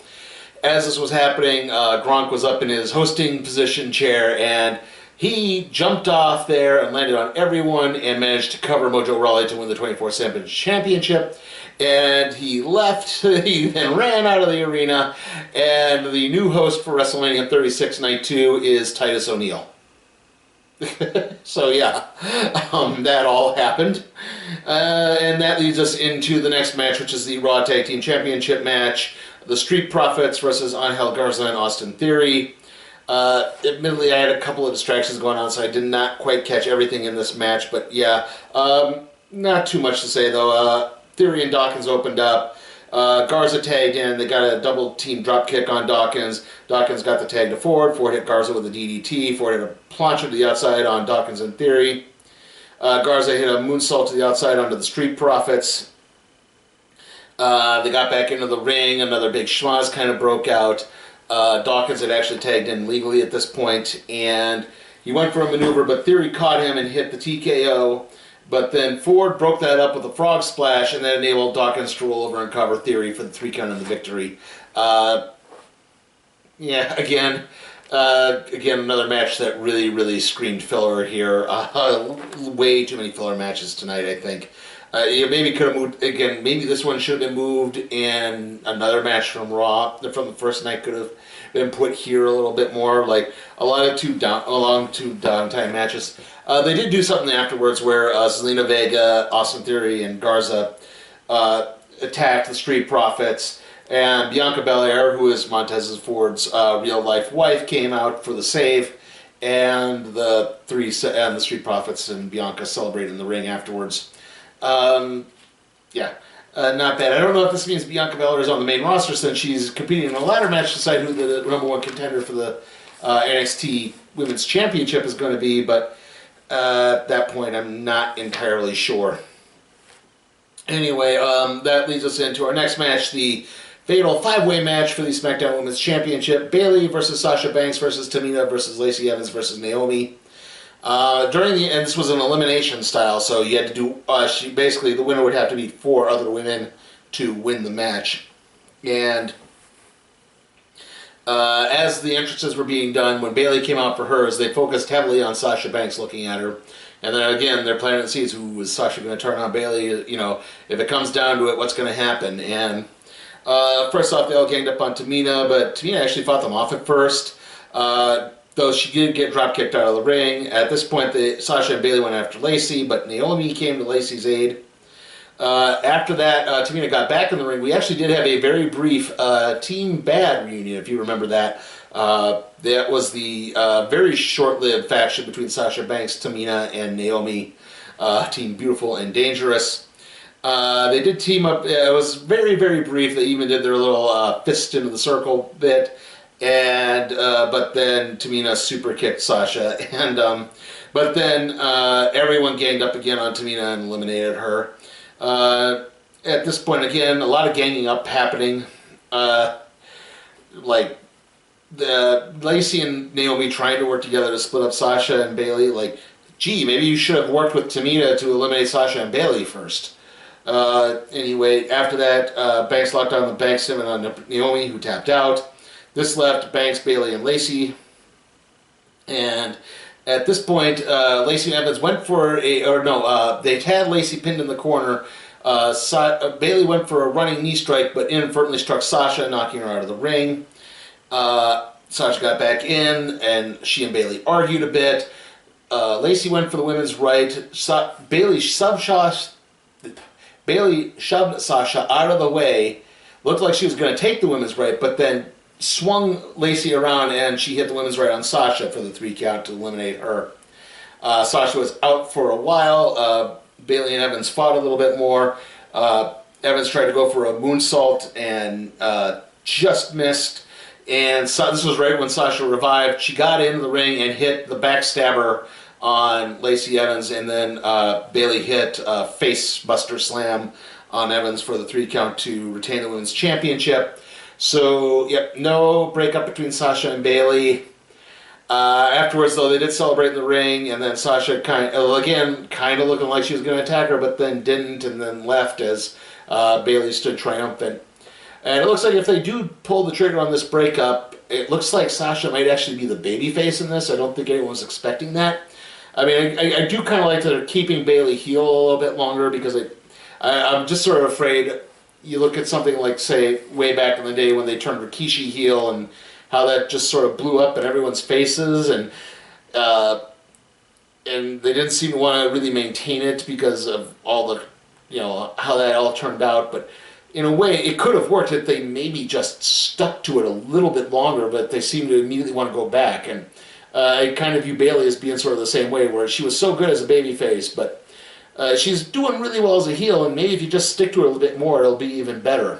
As this was happening, Gronk was up in his hosting position chair, and he jumped off there and landed on everyone and managed to cover Mojo Rawley to win the 24/7 championship. And he left. He then ran out of the arena, and the new host for WrestleMania 36 Night 2 is Titus O'Neil. So yeah, that all happened. And that leads us into the next match, which is the Raw Tag Team Championship match. The Street Profits versus Angel Garza and Austin Theory. Admittedly, I had a couple of distractions going on, so I did not quite catch everything in this match. But yeah, not too much to say though. Theory and Dawkins opened up. Garza tagged in. They got a double team drop kick on Dawkins. Dawkins got the tag to Ford. Ford hit Garza with a DDT. Ford hit a plancha to the outside on Dawkins and Theory. Garza hit a moonsault to the outside onto the Street Profits. They got back into the ring. Another big schmozz kind of broke out. Dawkins had actually tagged in legally at this point, and he went for a maneuver, but Theory caught him and hit the TKO. But then Ford broke that up with a frog splash, and that enabled Dawkins to roll over and cover Theory for the 3 count and the victory. Yeah, again, another match that really, really screamed filler here. Way too many filler matches tonight, I think. Maybe could have moved again. Maybe this one should have been moved, and another match from Raw from the first night could have been put here a little bit more. Like a lot of two downtime matches. They did do something afterwards where Zelina Vega, Austin Theory, and Garza attacked the Street Profits, and Bianca Belair, who is Montez Ford's real life wife, came out for the save, and the Street Profits and Bianca celebrated in the ring afterwards. Yeah, not bad. I don't know if this means Bianca Belair is on the main roster since she's competing in a ladder match to decide who the number 1 contender for the NXT Women's Championship is going to be, but at that point I'm not entirely sure. Anyway, that leads us into our next match, the fatal 5-way match for the SmackDown Women's Championship. Bayley versus Sasha Banks versus Tamina versus Lacey Evans versus Naomi. And this was an elimination style, so you had to do, basically the winner would have to beat 4 other women to win the match. And as the entrances were being done, when Bayley came out for hers, they focused heavily on Sasha Banks looking at her. And then again, they're planting the seeds. Who is Sasha going to turn on Bayley? You know, if it comes down to it, what's going to happen? And first off, they all ganged up on Tamina, but Tamina actually fought them off at first. Though she did get drop kicked out of the ring. At this point, Sasha and Bayley went after Lacey, but Naomi came to Lacey's aid. After that, Tamina got back in the ring. We actually did have a very brief Team Bad reunion, if you remember that. That was the very short-lived faction between Sasha Banks, Tamina, and Naomi. Team Beautiful and Dangerous. They did team up. It was very, very brief. They even did their little fist into the circle bit. And but then Tamina super kicked Sasha, and But then everyone ganged up again on Tamina and eliminated her. At this point, again, a lot of ganging up happening. Like Lacey and Naomi trying to work together to split up Sasha and Bayley. Like, gee, maybe you should have worked with Tamina to eliminate Sasha and Bayley first. Anyway, after that, Banks locked on the Banks Simon on Naomi, who tapped out. This left Banks, Bayley, and Lacey. And at this point, Lacey and Evans went for they had Lacey pinned in the corner. Bayley went for a running knee strike, but inadvertently struck Sasha, knocking her out of the ring. Sasha got back in, and she and Bayley argued a bit. Lacey went for the women's right. Bayley shoved Sasha out of the way. Looked like she was going to take the women's right, but then swung Lacey around, and she hit the women's right on Sasha for the 3 count to eliminate her. Sasha was out for a while. Bayley and Evans fought a little bit more. Evans tried to go for a moonsault and just missed. And this was right when Sasha revived. She got into the ring and hit the backstabber on Lacey Evans, and then Bayley hit a face buster slam on Evans for the 3 count to retain the women's championship. So, yep, no breakup between Sasha and Bayley. Afterwards, though, they did celebrate in the ring, and then Sasha kind of looking like she was going to attack her, but then didn't, and then left as Bayley stood triumphant. And it looks like if they do pull the trigger on this breakup, it looks like Sasha might actually be the babyface in this. I don't think anyone was expecting that. I mean, I do kind of like that they're keeping Bayley heel a little bit longer, because I'm just sort of afraid. You look at something like, say, way back in the day when they turned Rikishi heel, and how that just sort of blew up in everyone's faces, and they didn't seem to want to really maintain it because of all the, how that all turned out. But in a way, it could have worked if they maybe just stuck to it a little bit longer, but they seem to immediately want to go back. And I kind of view Bayley as being sort of the same way, where she was so good as a babyface, but she's doing really well as a heel, and maybe if you just stick to it a little bit more, it'll be even better.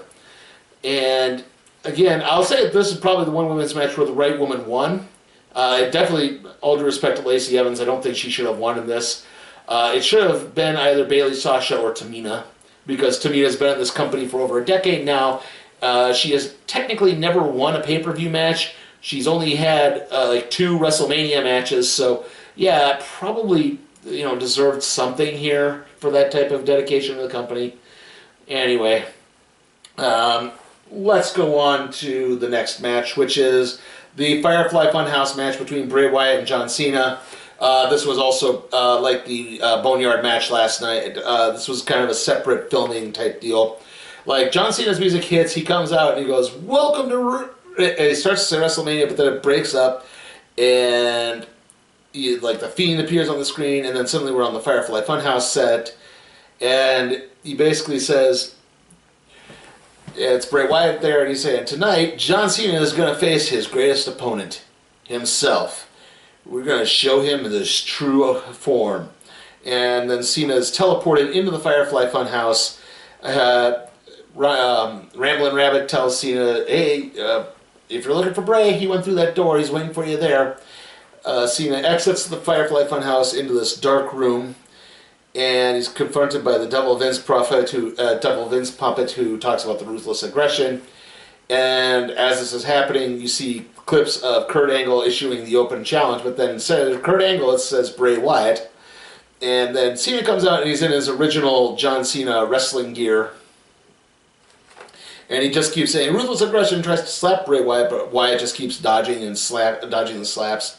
And again, I'll say that this is probably the one women's match where the right woman won. Definitely, all due respect to Lacey Evans, I don't think she should have won in this. It should have been either Bayley, Sasha, or Tamina, because Tamina's been in this company for over a decade now. She has technically never won a pay-per-view match. She's only had like 2 WrestleMania matches, so yeah, probably deserved something here for that type of dedication to the company. Anyway, let's go on to the next match, which is the Firefly Funhouse match between Bray Wyatt and John Cena. This was also like the Boneyard match last night. This was kind of a separate filming type deal. Like, John Cena's music hits, he comes out and he goes, "Welcome to..." He starts to say WrestleMania, but then it breaks up, and like the Fiend appears on the screen, and then suddenly we're on the Firefly Funhouse set, and he basically says, it's Bray Wyatt there, and he's saying, "Tonight, John Cena is going to face his greatest opponent, himself. We're going to show him his true form." And then Cena is teleported into the Firefly Funhouse. Ramblin' Rabbit tells Cena, "Hey, if you're looking for Bray, he went through that door. He's waiting for you there." Cena exits the Firefly Funhouse into this dark room, and he's confronted by the Devil Vince Puppet, who talks about the ruthless aggression. And as this is happening, you see clips of Kurt Angle issuing the open challenge, but then instead of Kurt Angle, it says Bray Wyatt. And then Cena comes out, and he's in his original John Cena wrestling gear. And he just keeps saying, "Ruthless aggression," tries to slap Bray Wyatt, but Wyatt just keeps dodging the slaps.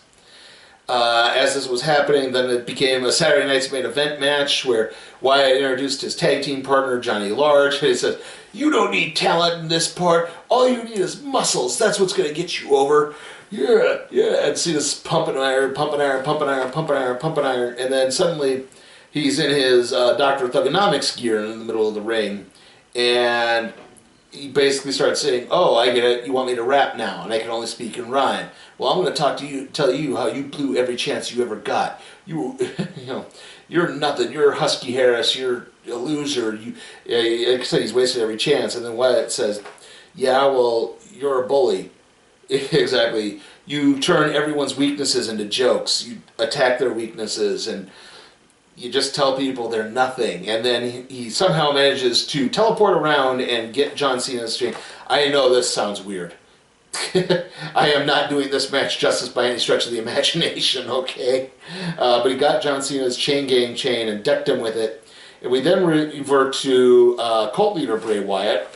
As this was happening, then it became a Saturday Night's Main Event match where Wyatt introduced his tag team partner, Johnny Large. He says, "You don't need talent in this part. All you need is muscles. That's what's going to get you over." Yeah. And Cena's pumping iron. And then suddenly he's in his Dr. Thugonomics gear in the middle of the ring. And he basically starts saying, "Oh, I get it. You want me to rap now, and I can only speak in rhyme. Well, I'm going to tell you how you blew every chance you ever got. You're nothing. You're Husky Harris. You're a loser. Like I said, he's wasted every chance." And then Wyatt says, "Yeah, well, you're a bully. Exactly. You turn everyone's weaknesses into jokes. You attack their weaknesses, and you just tell people they're nothing. And then he somehow manages to teleport around and get John Cena's chain. I know this sounds weird. I am not doing this match justice by any stretch of the imagination, okay? But he got John Cena's chain gang chain and decked him with it. And we then revert to cult leader Bray Wyatt.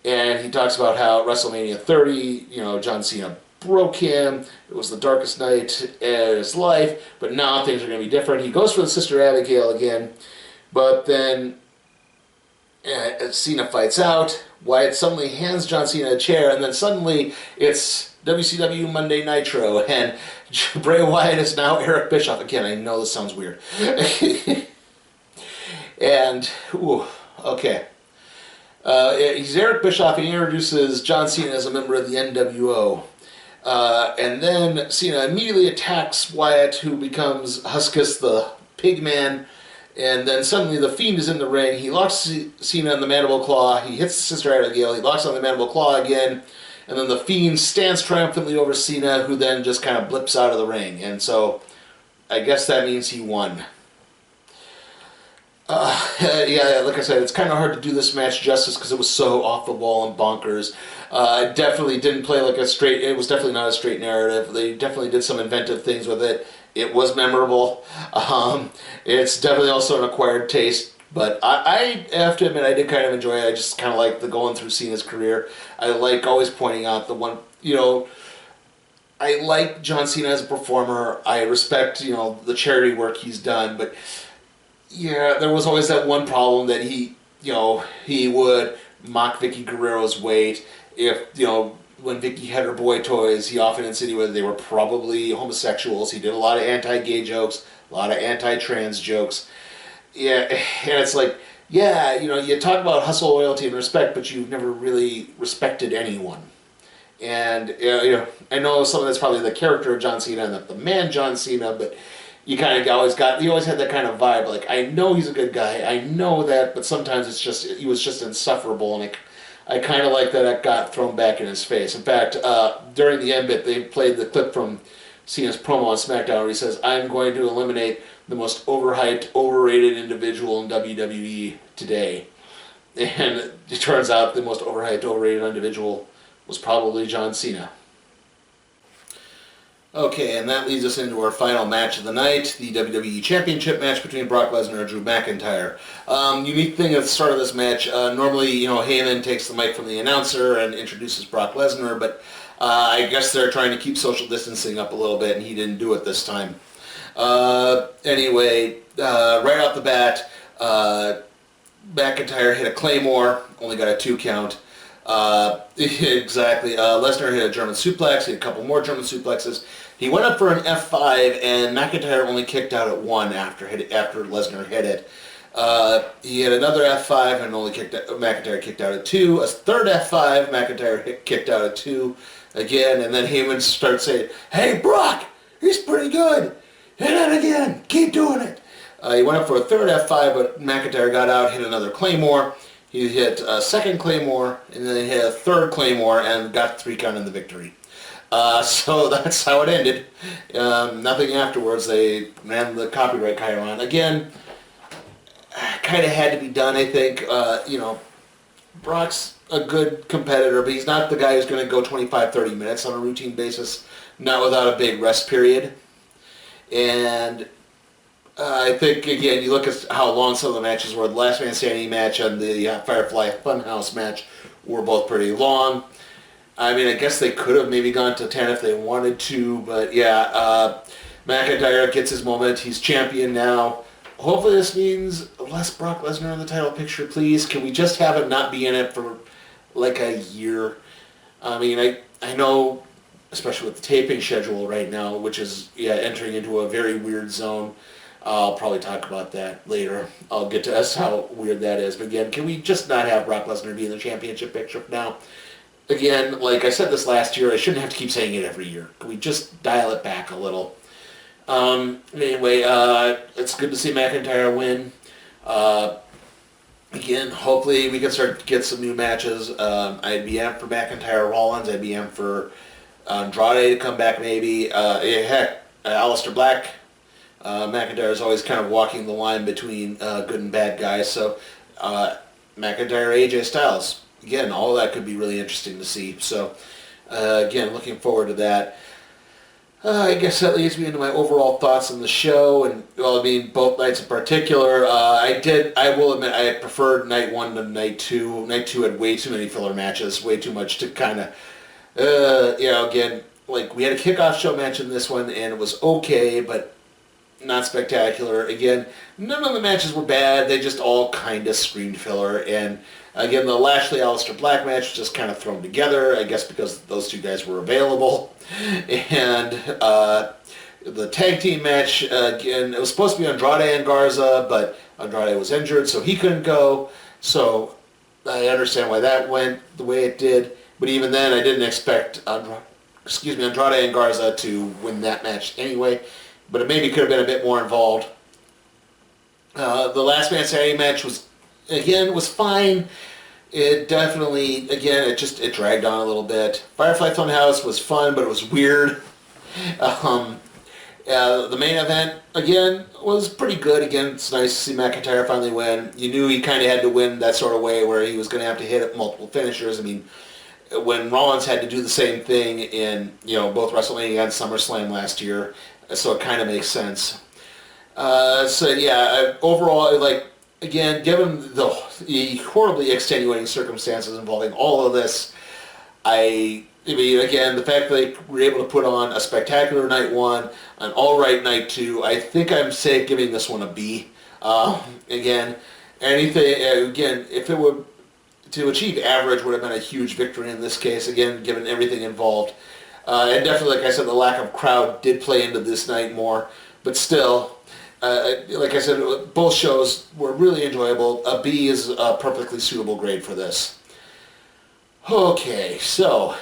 And he talks about how at WrestleMania 30, John Cena broke him. It was the darkest night in his life, but now things are going to be different. He goes for the Sister Abigail again, but then Cena fights out. Wyatt suddenly hands John Cena a chair, and then suddenly it's WCW Monday Nitro, and Bray Wyatt is now Eric Bischoff. Again, I know this sounds weird. And, okay. He's Eric Bischoff, and he introduces John Cena as a member of the NWO. And then Cena immediately attacks Wyatt, who becomes Huskus the Pigman. And then suddenly the Fiend is in the ring. He locks Cena in the Mandible Claw. He hits Sister Abigail. He locks on the Mandible Claw again. And then the Fiend stands triumphantly over Cena, who then just kind of blips out of the ring. And so I guess that means he won. Yeah, like I said, it's kind of hard to do this match justice because it was so off the wall and bonkers. It definitely didn't play like it was definitely not a straight narrative. They definitely did some inventive things with it. It was memorable. It's definitely also an acquired taste, but I have to admit I did kind of enjoy it. I just kind of like the going through Cena's career. I like always pointing out the one, I like John Cena as a performer. I respect, the charity work he's done, but yeah, there was always that one problem that he would mock Vicky Guerrero's weight. If, when Vicky had her boy toys, he often insinuated they were probably homosexuals. He did a lot of anti-gay jokes, a lot of anti-trans jokes. Yeah, and it's like, yeah, you talk about hustle, loyalty, and respect, but you've never really respected anyone. And, I know some of that's probably the character of John Cena and not the man John Cena, but you kind of always had that kind of vibe. Like, I know he's a good guy, I know that, but sometimes he was just insufferable, and I kind of like that it got thrown back in his face. In fact, during the end bit, they played the clip from Cena's promo on SmackDown where he says, "I'm going to eliminate the most overhyped, overrated individual in WWE today." And it turns out the most overhyped, overrated individual was probably John Cena. Okay, and that leads us into our final match of the night, the WWE Championship match between Brock Lesnar and Drew McIntyre. Unique thing at the start of this match, normally, Heyman takes the mic from the announcer and introduces Brock Lesnar, but I guess they're trying to keep social distancing up a little bit, and he didn't do it this time. Anyway, right off the bat, McIntyre hit a Claymore, only got a 2 count. Exactly. Lesnar hit a German suplex. He had a couple more German suplexes. He went up for an F5, and McIntyre only kicked out at 1 after Lesnar hit it. He had another F5 and McIntyre kicked out at 2. A third F5, McIntyre kicked out at 2 again, and then Heyman starts saying, "Hey, Brock, he's pretty good. Hit it again. Keep doing it." He went up for a third F5, but McIntyre got out, hit another Claymore. He hit a second Claymore, and then he hit a third Claymore, and got 3 count in the victory. So that's how it ended. Nothing afterwards. They ran the copyright Chiron. Again, kind of had to be done, I think. Brock's a good competitor, but he's not the guy who's going to go 25, 30 minutes on a routine basis, not without a big rest period. And I think, again, you look at how long some of the matches were. The Last Man Standing match and the Firefly Funhouse match were both pretty long. I mean, I guess they could have maybe gone to 10 if they wanted to, but yeah, McIntyre gets his moment. He's champion now. Hopefully this means less Brock Lesnar in the title picture, please. Can we just have him not be in it for like a year? I mean, I know, especially with the taping schedule right now, which is entering into a very weird zone. I'll probably talk about that later. I'll get to how weird that is. But again, can we just not have Brock Lesnar be in the championship picture now? Again, like I said this last year, I shouldn't have to keep saying it every year. Can we just dial it back a little? Anyway, it's good to see McIntyre win. Again, hopefully we can start to get some new matches. I'd be amped for McIntyre Rollins. I'd be amped for Andrade to come back maybe. Heck, Aleister Black. McIntyre is always kind of walking the line between good and bad guys. So McIntyre, AJ Styles. Again, all of that could be really interesting to see. So again, looking forward to that. I guess that leads me into my overall thoughts on the show, and well, I mean, both nights in particular. I will admit, I preferred night 1 to night 2. Night 2 had way too many filler matches, way too much to kind of, again, like we had a kickoff show match in this one, and it was okay, but not spectacular. Again, none of the matches were bad. They just all kind of screamed filler, and again, the Lashley Aleister Black match was just kind of thrown together, I guess because those two guys were available. And the tag team match, again, it was supposed to be Andrade and Garza, but Andrade was injured, so he couldn't go. So I understand why that went the way it did. But even then, I didn't expect Andrade and Garza to win that match anyway. But it maybe could have been a bit more involved. The Last Man Standing match was fine. It definitely, again, it dragged on a little bit. Firefly Funhouse was fun, but it was weird. The main event, again, was pretty good. Again, it's nice to see McIntyre finally win. You knew he kind of had to win that sort of way where he was going to have to hit multiple finishers. I mean, when Rollins had to do the same thing in, both WrestleMania and SummerSlam last year, so it kind of makes sense. Overall, again, given the horribly extenuating circumstances involving all of this, I mean, again, the fact that they were able to put on a spectacular night 1, an all-right night 2, I think I'm safe giving this one a B. Again, if it were to achieve average, would have been a huge victory in this case, again, given everything involved. And definitely, like I said, the lack of crowd did play into this night more, but still, like I said, both shows were really enjoyable. A B is a perfectly suitable grade for this. Okay, so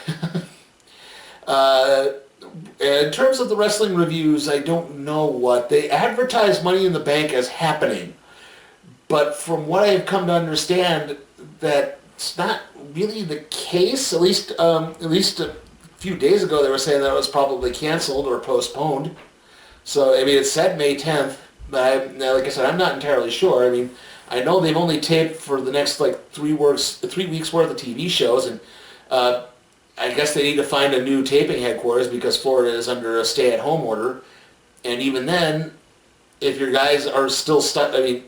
in terms of the wrestling reviews, I don't know what. They advertise Money in the Bank as happening, but from what I've come to understand, that's not really the case. At least a few days ago, they were saying that it was probably canceled or postponed. So, I mean, it said May 10th. But like I said, I'm not entirely sure. I mean, I know they've only taped for the next 3 weeks worth of TV shows, and I guess they need to find a new taping headquarters because Florida is under a stay-at-home order. And even then, if your guys are still stuck, I mean,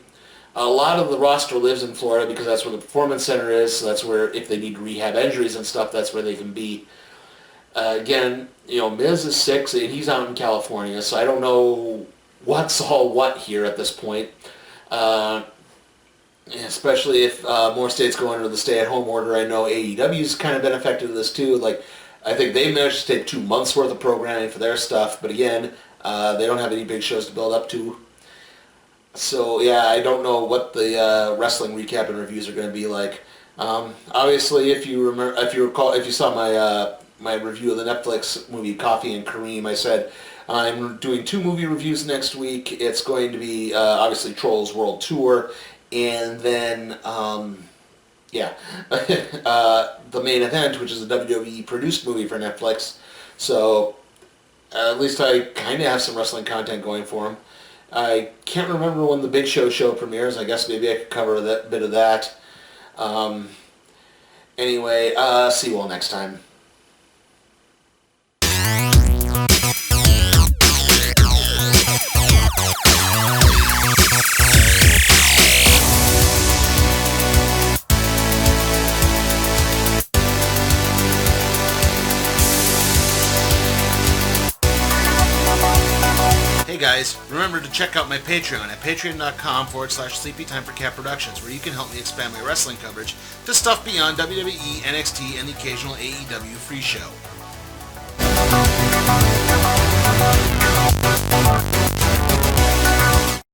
a lot of the roster lives in Florida because that's where the Performance Center is. So that's where, if they need to rehab injuries and stuff, that's where they can be. Again, Miz is 6 and he's out in California, so I don't know what's all what here at this point. Especially if more states go under the stay-at-home order. I know AEW's kind of been affected with this too. I think they managed to take 2 months worth of programming for their stuff, but again, they don't have any big shows to build up to. So yeah, I don't know what the wrestling recap and reviews are going to be like. Obviously, if you saw my review of the Netflix movie Coffee and Kareem, I said I'm doing 2 movie reviews next week. It's going to be obviously Trolls World Tour, and then the main event, which is a WWE produced movie for Netflix. So at least I kind of have some wrestling content going for them. I can't remember when the Big Show premieres. I guess maybe I could cover that bit of that. Anyway, see you all next time. Hey guys, remember to check out my Patreon at patreon.com/SleepyTimeForCat Productions, where you can help me expand my wrestling coverage to stuff beyond WWE, NXT, and the occasional AEW free show.